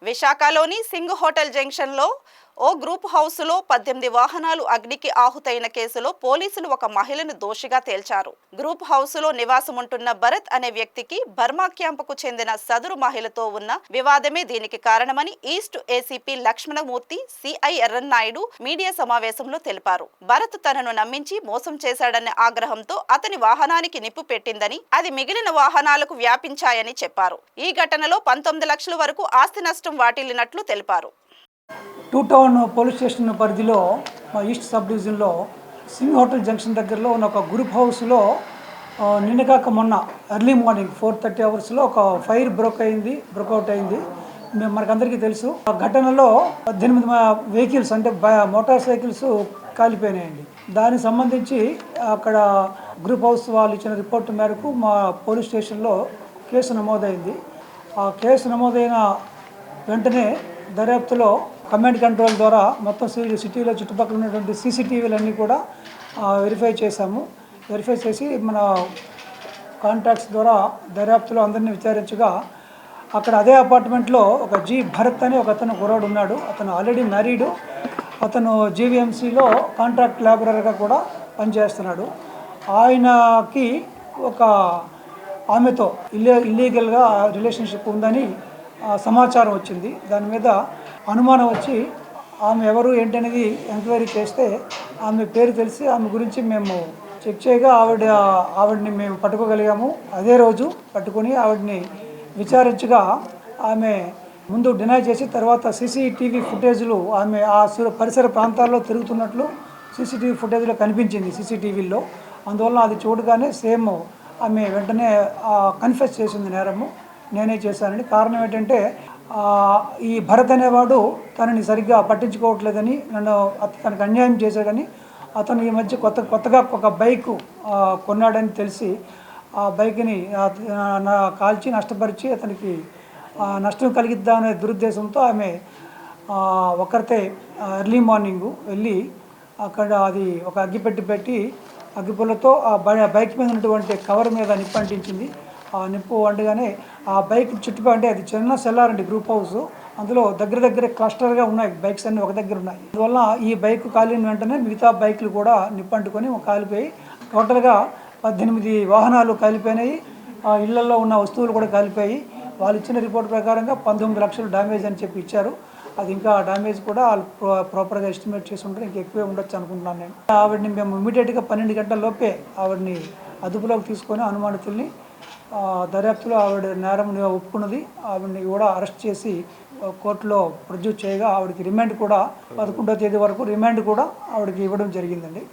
విశాఖలోని సింగ్ హోటల్ జంక్షన్లో ఓ గ్రూప్ హౌస్లో 18 వాహనాలు అగ్నికి ఆహుతైన కేసులో పోలీసులు ఒక మహిళను దోషిగా తేల్చారు. గ్రూప్ హౌస్లో నివాసముంటున్న భరత్ అనే వ్యక్తికి బర్మా క్యాంపుకు చెందిన సదరు మహిళతో ఉన్న వివాదమే దీనికి కారణమని east ACP Lakshmanamurthy CI Yerrannaidu media సమావేశంలో తెలిపారు. భరత్ తనను నమ్మించి మోసం చేశాడనే ఆగ్రహంతో అతని వాహనానికి నిప్పు పెట్టిందని, అది మిగిలిన వాహనాలకు వ్యాపించాయని చెప్పారు. ఈ ఘటనలో 19 లక్షల వరకు ఆస్తి నష్టం వాటిల్లినట్లు తెలిపారు. టూ టౌన్ పోలీస్ స్టేషన్ పరిధిలో మా ఈస్ట్ సబ్ డివిజన్లో సింగ్ హోటల్ జంక్షన్ దగ్గరలో ఉన్న ఒక గ్రూప్ హౌస్లో నిన్నగాక మొన్న ఎర్లీ మార్నింగ్ 4:30 అవర్స్లో ఒక ఫైర్ బ్రేక్అవుట్ అయింది. మనకందరికీ తెలుసు. ఆ ఘటనలో 18 వెహికల్స్ అంటే మోటార్ సైకిల్స్ కాలిపోయినాయండి. దానికి సంబంధించి అక్కడ గ్రూప్ హౌస్ వాళ్ళు ఇచ్చిన రిపోర్ట్ మేరకు మా పోలీస్ స్టేషన్లో కేసు నమోదైంది. ఆ కేసు నమోదైన వెంటనే దర్యాప్తులో కమాండ్ కంట్రోల్ ద్వారా మొత్తం సిటీలో చుట్టుపక్కల ఉన్నటువంటి సీసీటీవీలన్నీ కూడా వెరిఫై చేశాము. వెరిఫై చేసి మన కాంటాక్ట్స్ ద్వారా దర్యాప్తులో అందరినీ విచారించగా అక్కడ అదే అపార్ట్మెంట్లో ఒక భరత్ అని ఒక అతను కుర్రాడు ఉన్నాడు. అతను ఆల్రెడీ మ్యారీడు. అతను జీవీఎంసీలో కాంట్రాక్ట్ లేబరర్గా కూడా పనిచేస్తున్నాడు. ఆయనకి ఒక ఆమెతో ఇల్లీగల్గా రిలేషన్షిప్ ఉందని సమాచారం వచ్చింది. దాని మీద అనుమానం వచ్చి ఆమె ఎవరు ఏంటనేది ఎంక్వైరీ చేస్తే ఆమె పేరు తెలిసి ఆమె గురించి మేము చెక్ చేయగా ఆవిడని మేము పట్టుకోగలిగాము. అదే రోజు పట్టుకొని ఆవిడని విచారించగా ఆమె ముందు డినై చేసి తర్వాత సీసీటీవీ ఫుటేజ్లు ఆమె ఆ పరిసర ప్రాంతాల్లో తిరుగుతున్నట్లు సీసీటీవీ ఫుటేజ్లో కనిపించింది సీసీటీవీలో. అందువల్ల అది చూడగానే సేమ్ ఆమె వెంటనే కన్ఫెస్ చేసింది నేరము నేనే చేశానని. కారణం ఏంటంటే ఈ భరత్ అనేవాడు తనని సరిగ్గా పట్టించుకోవట్లేదని, తనకు అన్యాయం చేశాడని, అతను ఈ మధ్య కొత్తగా ఒక బైక్ కొన్నాడని తెలిసి ఆ బైక్ని కాల్చి నష్టపరిచి అతనికి నష్టం కలిగిద్దామనే దురుద్దేశంతో ఆమె ఒకరితే ఎర్లీ మార్నింగ్ వెళ్ళి అక్కడ అది ఒక అగ్గిపెట్టి పెట్టి అగ్గిపుల్లతో ఆ బైక్ మీద ఉన్నటువంటి కవర్ మీద నిప్పు అంటించింది. ఆ నిప్పు వండగానే ఆ బైక్ చుట్టుపక్కల అంటే అది చిన్న సెల్లార్ అండి గ్రూప్ హౌస్. అందులో దగ్గర క్లస్టర్గా ఉన్నాయి బైక్స్ అన్నీ ఒక దగ్గర ఉన్నాయి. అందువల్ల ఈ బైక్ కాలిన వెంటనే మిగతా బైక్లు కూడా నిప్పు అంటుకొని కాలిపోయి టోటల్గా 18 వాహనాలు కాలిపోయినాయి. ఇళ్లలో ఉన్న వస్తువులు కూడా కాలిపోయి వాళ్ళు ఇచ్చిన రిపోర్ట్ ప్రకారంగా 19 లక్షలు డ్యామేజ్ అని చెప్పి ఇచ్చారు. అది ఇంకా డ్యామేజ్ కూడా వాళ్ళు ప్రాపర్గా ఎస్టిమేట్ చేసి ఉంటారు, ఇంకా ఎక్కువే ఉండొచ్చు అనుకుంటున్నాను నేను. ఆవిడని మేము ఇమీడియట్గా 12 గంటల లోపే ఆవిడని అదుపులోకి తీసుకొని అనుమానితుల్ని దర్యాప్తులో ఆవిడ నేరం ఒప్పుకున్నది. ఆవిడని కూడా అరెస్ట్ చేసి కోర్టులో ప్రొడ్యూస్ చేయగా ఆవిడకి రిమాండ్ కూడా 11వ తేదీ వరకు రిమాండ్ కూడా ఆవిడకి ఇవ్వడం జరిగిందండి.